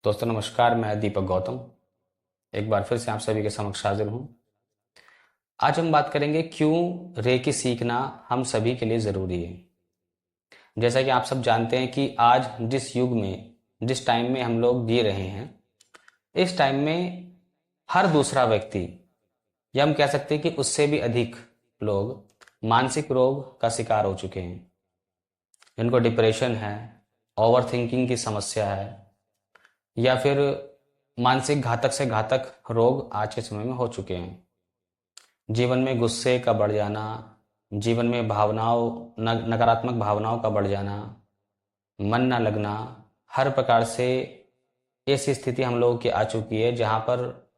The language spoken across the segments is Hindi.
दोस्तों नमस्कार। मैं दीपक गौतम एक बार फिर से आप सभी के समक्ष हाजिर हूँ। आज हम बात करेंगे क्यों रेकी सीखना हम सभी के लिए ज़रूरी है। जैसा कि आप सब जानते हैं कि आज जिस युग में जिस टाइम में हम लोग जी रहे हैं, इस टाइम में हर दूसरा व्यक्ति या हम कह सकते हैं कि उससे भी अधिक लोग मानसिक रोग का शिकार हो चुके हैं। जिनको डिप्रेशन है, ओवर थिंकिंग की समस्या है या फिर मानसिक घातक से घातक रोग आज के समय में हो चुके हैं। जीवन में गुस्से का बढ़ जाना, जीवन में नकारात्मक भावनाओं का बढ़ जाना, मन ना लगना, हर प्रकार से ऐसी स्थिति हम लोगों की आ चुकी है जहाँ पर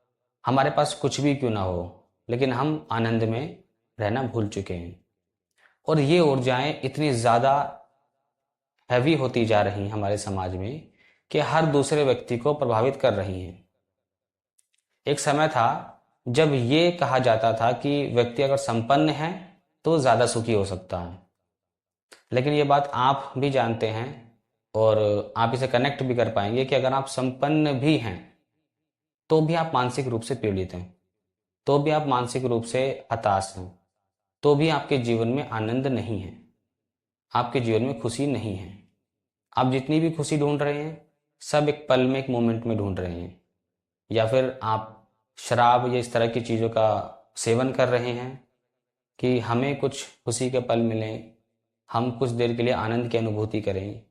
हमारे पास कुछ भी क्यों ना हो, लेकिन हम आनंद में रहना भूल चुके हैं। और ये ऊर्जाएं इतनी ज़्यादा हैवी होती जा रही हैं हमारे समाज में कि हर दूसरे व्यक्ति को प्रभावित कर रही हैं। एक समय था जब ये कहा जाता था कि व्यक्ति अगर संपन्न है तो ज़्यादा सुखी हो सकता है, लेकिन ये बात आप भी जानते हैं और आप इसे कनेक्ट भी कर पाएंगे कि अगर आप संपन्न भी हैं तो भी आप मानसिक रूप से पीड़ित हैं, तो भी आप मानसिक रूप से हताश हैं, तो भी आपके जीवन में आनंद नहीं है, आपके जीवन में खुशी नहीं है। आप जितनी भी खुशी ढूंढ रहे हैं सब एक पल में, एक मोमेंट में ढूंढ रहे हैं, या फिर आप शराब या इस तरह की चीज़ों का सेवन कर रहे हैं कि हमें कुछ खुशी के पल मिलें, हम कुछ देर के लिए आनंद की अनुभूति करें।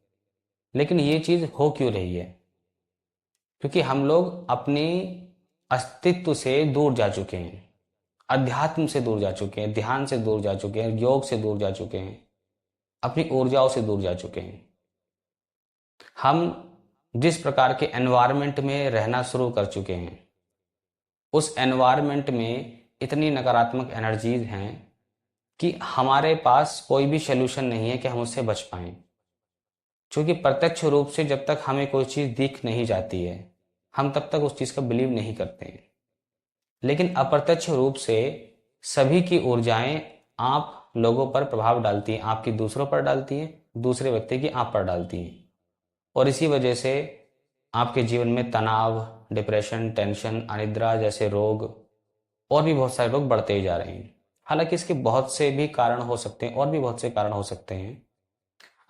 लेकिन ये चीज़ हो क्यों रही है? क्योंकि हम लोग अपने अस्तित्व से दूर जा चुके हैं, अध्यात्म से दूर जा चुके हैं, ध्यान से दूर जा चुके हैं, योग से दूर जा चुके हैं, अपनी ऊर्जाओं से दूर जा चुके हैं। हम जिस प्रकार के एनवायरनमेंट में रहना शुरू कर चुके हैं, उस एनवायरनमेंट में इतनी नकारात्मक एनर्जीज हैं कि हमारे पास कोई भी सलूशन नहीं है कि हम उससे बच पाएं। क्योंकि प्रत्यक्ष रूप से जब तक हमें कोई चीज़ दिख नहीं जाती है, हम तब तक उस चीज़ का बिलीव नहीं करते हैं। लेकिन अप्रत्यक्ष रूप से सभी की ऊर्जाएं आप लोगों पर प्रभाव डालती हैं, आपकी दूसरों पर डालती हैं, दूसरे व्यक्ति की आप पर डालती हैं। और इसी वजह से आपके जीवन में तनाव, डिप्रेशन, टेंशन, अनिद्रा जैसे रोग और भी बहुत सारे रोग बढ़ते ही जा रहे हैं। हालांकि इसके बहुत से भी कारण हो सकते हैं, और भी बहुत से कारण हो सकते हैं।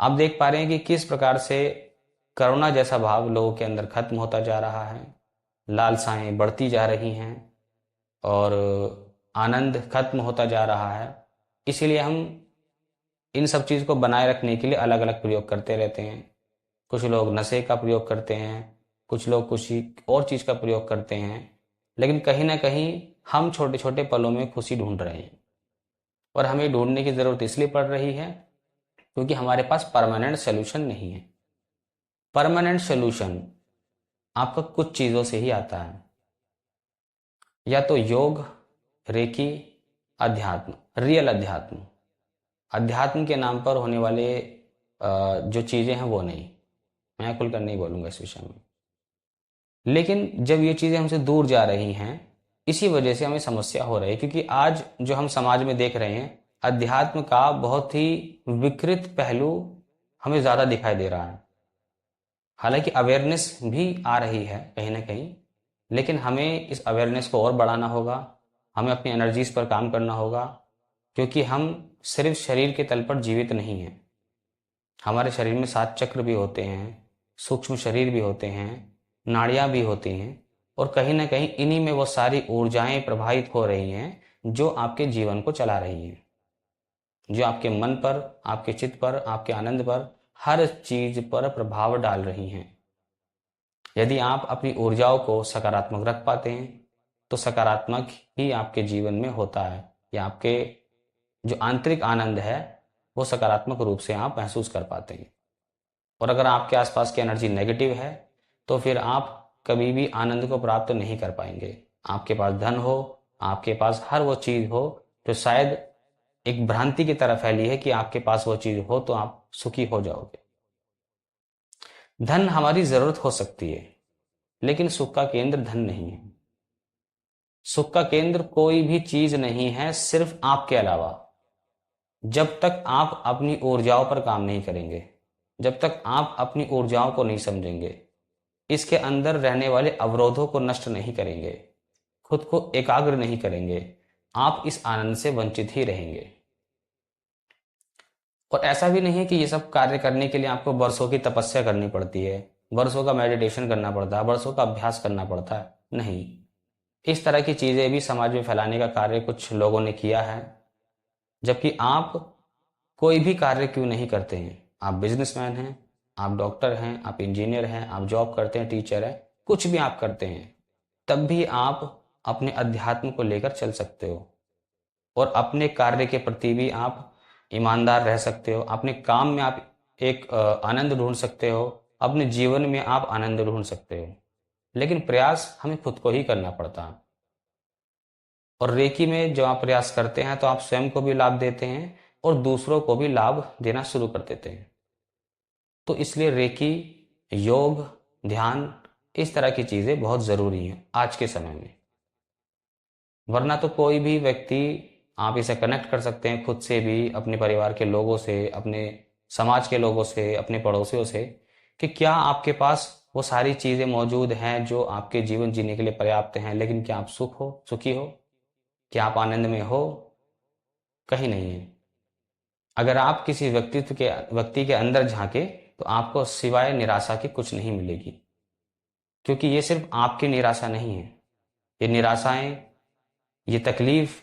आप देख पा रहे हैं कि किस प्रकार से करुणा जैसा भाव लोगों के अंदर खत्म होता जा रहा है, लालसाएं बढ़ती जा रही हैं और आनंद खत्म होता जा रहा है। इसीलिए हम इन सब चीज़ को बनाए रखने के लिए अलग अलग प्रयोग करते रहते हैं। कुछ लोग नशे का प्रयोग करते हैं, कुछ लोग कुछ और चीज़ का प्रयोग करते हैं, लेकिन कहीं ना कहीं हम छोटे छोटे पलों में खुशी ढूंढ रहे हैं। और हमें ढूंढने की ज़रूरत इसलिए पड़ रही है क्योंकि हमारे पास परमानेंट सोल्यूशन नहीं है। परमानेंट सोल्यूशन आपका कुछ चीज़ों से ही आता है, या तो योग, रेकी, अध्यात्म, रियल अध्यात्म। अध्यात्म के नाम पर होने वाले जो चीज़ें हैं वो नहीं। मैं खुलकर नहीं बोलूँगा इस विषय में। लेकिन जब ये चीज़ें हमसे दूर जा रही हैं, इसी वजह से हमें समस्या हो रही है। क्योंकि आज जो हम समाज में देख रहे हैं, अध्यात्म का बहुत ही विकृत पहलू हमें ज़्यादा दिखाई दे रहा है। हालांकि अवेयरनेस भी आ रही है कहीं ना कहीं, लेकिन हमें इस अवेयरनेस को और बढ़ाना होगा। हमें अपनी एनर्जीज पर काम करना होगा, क्योंकि हम सिर्फ शरीर के तल पर जीवित नहीं हैं। हमारे शरीर में 7 चक्र भी होते हैं, सूक्ष्म शरीर भी होते हैं, नाड़ियाँ भी होती हैं, और कहीं ना कहीं इन्हीं में वो सारी ऊर्जाएं प्रवाहित हो रही हैं जो आपके जीवन को चला रही हैं, जो आपके मन पर, आपके चित्त पर, आपके आनंद पर, हर चीज पर प्रभाव डाल रही हैं। यदि आप अपनी ऊर्जाओं को सकारात्मक रख पाते हैं तो सकारात्मक ही आपके जीवन में होता है, या आपके जो आंतरिक आनंद है वो सकारात्मक रूप से आप महसूस कर पाते हैं। और अगर आपके आसपास की एनर्जी नेगेटिव है तो फिर आप कभी भी आनंद को प्राप्त नहीं कर पाएंगे। आपके पास धन हो, आपके पास हर वो चीज हो जो शायद एक भ्रांति की तरह फैली है कि आपके पास वो चीज हो तो आप सुखी हो जाओगे। धन हमारी जरूरत हो सकती है, लेकिन सुख का केंद्र धन नहीं है। सुख का केंद्र कोई भी चीज नहीं है सिर्फ आपके अलावा। जब तक आप अपनी ऊर्जाओं पर काम नहीं करेंगे, जब तक आप अपनी ऊर्जाओं को नहीं समझेंगे, इसके अंदर रहने वाले अवरोधों को नष्ट नहीं करेंगे, खुद को एकाग्र नहीं करेंगे, आप इस आनंद से वंचित ही रहेंगे। और ऐसा भी नहीं है कि ये सब कार्य करने के लिए आपको वर्षों की तपस्या करनी पड़ती है, वर्षों का मेडिटेशन करना पड़ता है, वर्षों का अभ्यास करना पड़ता है। नहीं, इस तरह की चीजें भी समाज में फैलाने का कार्य कुछ लोगों ने किया है, जबकि आप कोई भी कार्य क्यों नहीं करते हैं। आप बिजनेसमैन हैं, आप डॉक्टर हैं, आप इंजीनियर हैं, आप जॉब करते हैं, टीचर हैं, कुछ भी आप करते हैं, तब भी आप अपने अध्यात्म को लेकर चल सकते हो और अपने कार्य के प्रति भी आप ईमानदार रह सकते हो। अपने काम में आप एक आनंद ढूंढ सकते हो, अपने जीवन में आप आनंद ढूंढ सकते हो, लेकिन प्रयास हमें खुद को ही करना पड़ता है। और रेकी में जब आप प्रयास करते हैं तो आप स्वयं को भी लाभ देते हैं और दूसरों को भी लाभ देना शुरू कर देते हैं। तो इसलिए रेकी, योग, ध्यान, इस तरह की चीजें बहुत जरूरी हैं आज के समय में। वरना तो कोई भी व्यक्ति, आप इसे कनेक्ट कर सकते हैं खुद से भी, अपने परिवार के लोगों से, अपने समाज के लोगों से, अपने पड़ोसियों से, कि क्या आपके पास वो सारी चीजें मौजूद हैं जो आपके जीवन जीने के लिए पर्याप्त हैं, लेकिन क्या आप सुखी हो, क्या आप आनंद में हो? कहीं नहीं है। अगर आप किसी व्यक्ति के अंदर झांके तो आपको सिवाय निराशा के कुछ नहीं मिलेगी, क्योंकि ये सिर्फ आपकी निराशा नहीं है। ये निराशाएं, ये तकलीफ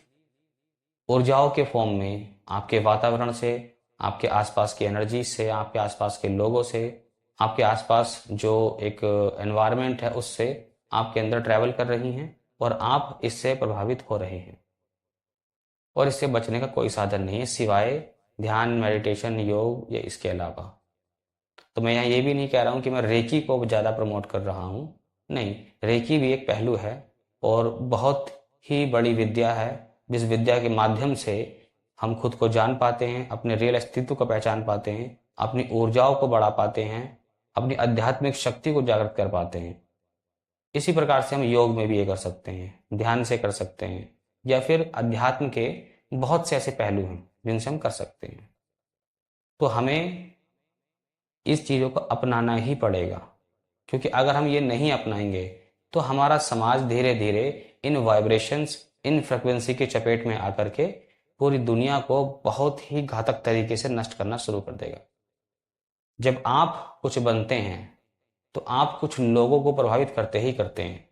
ऊर्जाओं के फॉर्म में आपके वातावरण से, आपके आसपास की एनर्जी से, आपके आसपास के लोगों से, आपके आसपास जो एक एनवायरनमेंट है उससे आपके अंदर ट्रैवल कर रही हैं और आप इससे प्रभावित हो रहे हैं। और इससे बचने का कोई साधन नहीं है सिवाय ध्यान, मेडिटेशन, योग या इसके अलावा। तो मैं यहाँ ये भी नहीं कह रहा हूँ कि मैं रेकी को ज़्यादा प्रमोट कर रहा हूँ। नहीं, रेकी भी एक पहलू है और बहुत ही बड़ी विद्या है, जिस विद्या के माध्यम से हम खुद को जान पाते हैं, अपने रियल अस्तित्व को पहचान पाते हैं, अपनी ऊर्जाओं को बढ़ा पाते हैं, अपनी आध्यात्मिक शक्ति को जागृत कर पाते हैं। इसी प्रकार से हम योग में भी ये कर सकते हैं, ध्यान से कर सकते हैं, या फिर अध्यात्म के बहुत से ऐसे पहलू हैं जिनसे हम कर सकते हैं। तो हमें इस चीज़ों को अपनाना ही पड़ेगा, क्योंकि अगर हम ये नहीं अपनाएंगे तो हमारा समाज धीरे धीरे इन वाइब्रेशंस, इन फ्रिक्वेंसी के चपेट में आकर के पूरी दुनिया को बहुत ही घातक तरीके से नष्ट करना शुरू कर देगा। जब आप कुछ बनते हैं तो आप कुछ लोगों को प्रभावित करते ही करते हैं,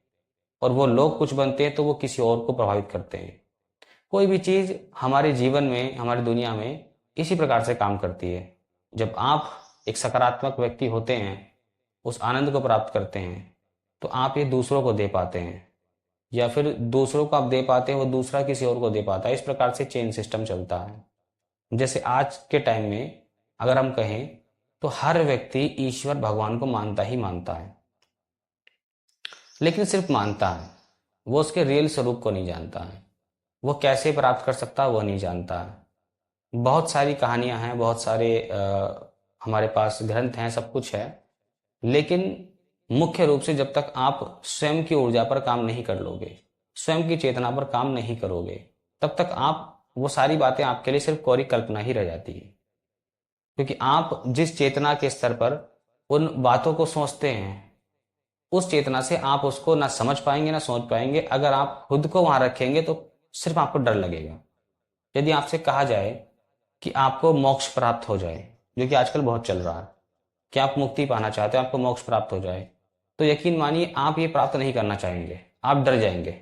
और वो लोग कुछ बनते हैं तो वो किसी और को प्रभावित करते हैं। कोई भी चीज़ हमारे जीवन में, हमारी दुनिया में इसी प्रकार से काम करती है। जब आप एक सकारात्मक व्यक्ति होते हैं, उस आनंद को प्राप्त करते हैं, तो आप ये दूसरों को दे पाते हैं, या फिर दूसरों को आप दे पाते हैं, वो दूसरा किसी और को दे पाता है। इस प्रकार से चेन सिस्टम चलता है। जैसे आज के टाइम में अगर हम कहें तो हर व्यक्ति ईश्वर भगवान को मानता ही मानता है, लेकिन सिर्फ मानता है, वो उसके रियल स्वरूप को नहीं जानता है। वो कैसे प्राप्त कर सकता है वो नहीं जानता है। बहुत सारी कहानियां हैं, बहुत सारे हमारे पास ग्रंथ हैं, सब कुछ है, लेकिन मुख्य रूप से जब तक आप स्वयं की ऊर्जा पर काम नहीं कर लोगे, स्वयं की चेतना पर काम नहीं करोगे, तब तक आप, वो सारी बातें आपके लिए सिर्फ कोरी कल्पना ही रह जाती है। क्योंकि आप जिस चेतना के स्तर पर उन बातों को सोचते हैं, उस चेतना से आप उसको ना समझ पाएंगे ना सोच पाएंगे। अगर आप खुद को वहां रखेंगे तो सिर्फ आपको डर लगेगा। यदि आपसे कहा जाए कि आपको मोक्ष प्राप्त हो जाए, जो कि आजकल बहुत चल रहा है, कि आप मुक्ति पाना चाहते हो, आपको मोक्ष प्राप्त हो जाए, तो यकीन मानिए आप ये प्राप्त नहीं करना चाहेंगे, आप डर जाएंगे।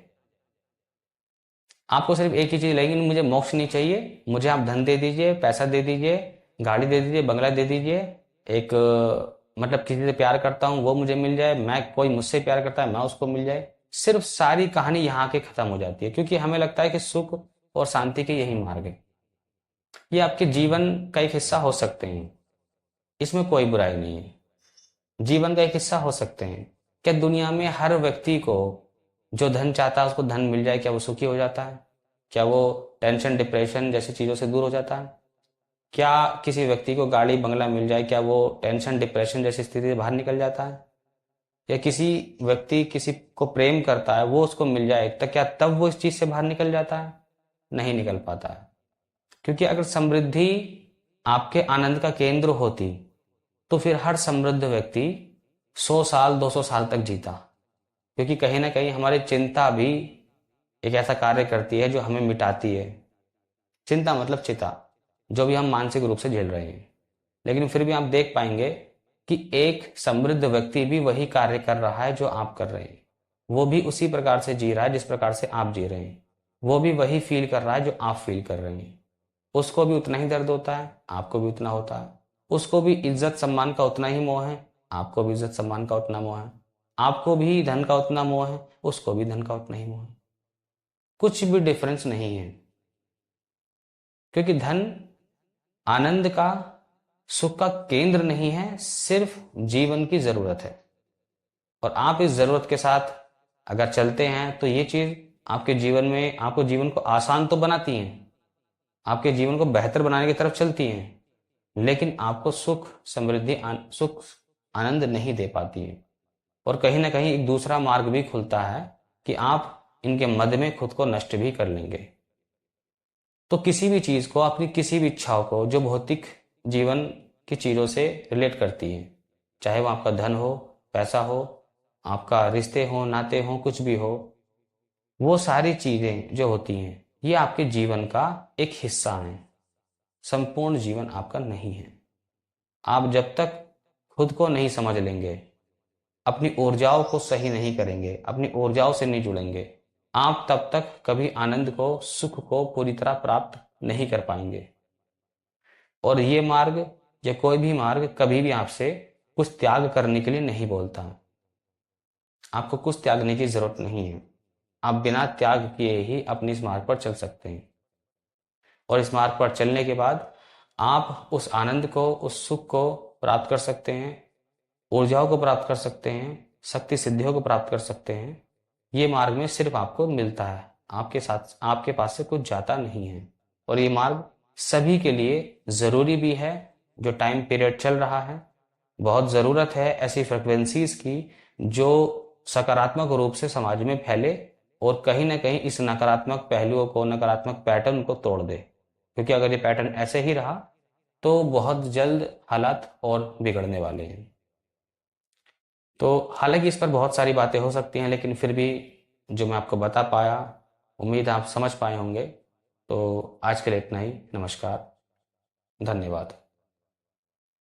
आपको सिर्फ एक ही चीज लगेगी, मुझे मोक्ष नहीं चाहिए, मुझे आप धन दे दीजिए, पैसा दे दीजिए, गाड़ी दे दीजिए, बंगला दे दीजिए, एक मतलब किसी से प्यार करता हूं वो मुझे मिल जाए, मैं, कोई मुझसे प्यार करता है मैं उसको मिल जाए। सिर्फ सारी कहानी यहाँ के खत्म हो जाती है, क्योंकि हमें लगता है कि सुख और शांति के यही मार्ग है। ये आपके जीवन का एक हिस्सा हो सकते हैं, इसमें कोई बुराई नहीं है। जीवन का एक हिस्सा हो सकते हैं। क्या दुनिया में हर व्यक्ति को जो धन चाहता है उसको धन मिल जाए, क्या वो सुखी हो जाता है? क्या वो टेंशन, डिप्रेशन जैसी चीजों से दूर हो जाता है? क्या किसी व्यक्ति को गाड़ी बंगला मिल जाए, क्या वो टेंशन, डिप्रेशन जैसी स्थिति से बाहर निकल जाता है? या किसी व्यक्ति किसी को प्रेम करता है, वो उसको मिल जाए, तो क्या तब वो इस चीज से बाहर निकल जाता है? नहीं निकल पाता है। क्योंकि अगर समृद्धि आपके आनंद का केंद्र होती तो फिर हर समृद्ध व्यक्ति 100 साल 200 साल तक जीता, क्योंकि कहीं ना कहीं हमारी चिंता भी एक ऐसा कार्य करती है जो हमें मिटाती है। चिंता मतलब चिता, जो भी हम मानसिक रूप से झेल रहे हैं। लेकिन फिर भी आप देख पाएंगे कि एक समृद्ध व्यक्ति भी वही कार्य कर रहा है जो आप कर रहे हैं। वो भी उसी प्रकार से जी रहा है जिस प्रकार से आप जी रहे हैं। वो भी वही फील कर रहा है जो आप फील कर रहे हैं। उसको भी उतना ही दर्द होता है, आपको भी उतना होता है। उसको भी इज्जत सम्मान का उतना ही मोह है, आपको भी इज्जत सम्मान का उतना मोह है। आपको भी धन का उतना मोह है, उसको भी धन का उतना ही मोह है। कुछ भी डिफरेंस नहीं है, क्योंकि धन आनंद का, सुख का केंद्र नहीं है, सिर्फ जीवन की जरूरत है। और आप इस जरूरत के साथ अगर चलते हैं तो ये चीज आपके जीवन में, आपको जीवन को आसान तो बनाती हैं, आपके जीवन को बेहतर बनाने की तरफ चलती हैं, लेकिन आपको सुख समृद्धि सुख आनंद नहीं दे पाती है। और कहीं ना कहीं एक दूसरा मार्ग भी खुलता है कि आप इनके मद में खुद को नष्ट भी कर लेंगे। तो किसी भी चीज को, अपनी किसी भी इच्छाओं को जो भौतिक जीवन की चीजों से रिलेट करती है, चाहे वो आपका धन हो, पैसा हो, आपका रिश्ते हो, नाते हो, कुछ भी हो, वो सारी चीजें जो होती हैं ये आपके जीवन का एक हिस्सा है। संपूर्ण जीवन आपका नहीं है। आप जब तक खुद को नहीं समझ लेंगे, अपनी ऊर्जाओं को सही नहीं करेंगे, अपनी ऊर्जाओं से नहीं जुड़ेंगे, आप तब तक कभी आनंद को, सुख को पूरी तरह प्राप्त नहीं कर पाएंगे। और ये मार्ग या कोई भी मार्ग कभी भी आपसे कुछ त्याग करने के लिए नहीं बोलता। आपको कुछ त्यागने की जरूरत नहीं है। आप बिना त्याग किए ही अपनी इस मार्ग पर चल सकते हैं। और इस मार्ग पर चलने के बाद आप उस आनंद को, उस सुख को प्राप्त कर सकते हैं, ऊर्जाओं को प्राप्त कर सकते हैं, शक्ति सिद्धियों को प्राप्त कर सकते हैं। ये मार्ग में सिर्फ आपको मिलता है, आपके साथ, आपके पास से कुछ जाता नहीं है। और ये मार्ग सभी के लिए जरूरी भी है। जो टाइम पीरियड चल रहा है, बहुत जरूरत है ऐसी फ्रिक्वेंसीज की जो सकारात्मक रूप से समाज में फैले और कहीं ना कहीं इस नकारात्मक पहलुओं को, नकारात्मक पैटर्न को तोड़ दे। क्योंकि अगर ये पैटर्न ऐसे ही रहा तो बहुत जल्द हालात और बिगड़ने वाले हैं। तो हालांकि इस पर बहुत सारी बातें हो सकती हैं, लेकिन फिर भी जो मैं आपको बता पाया, उम्मीद आप समझ पाए होंगे। तो आज के लिए इतना ही। नमस्कार, धन्यवाद।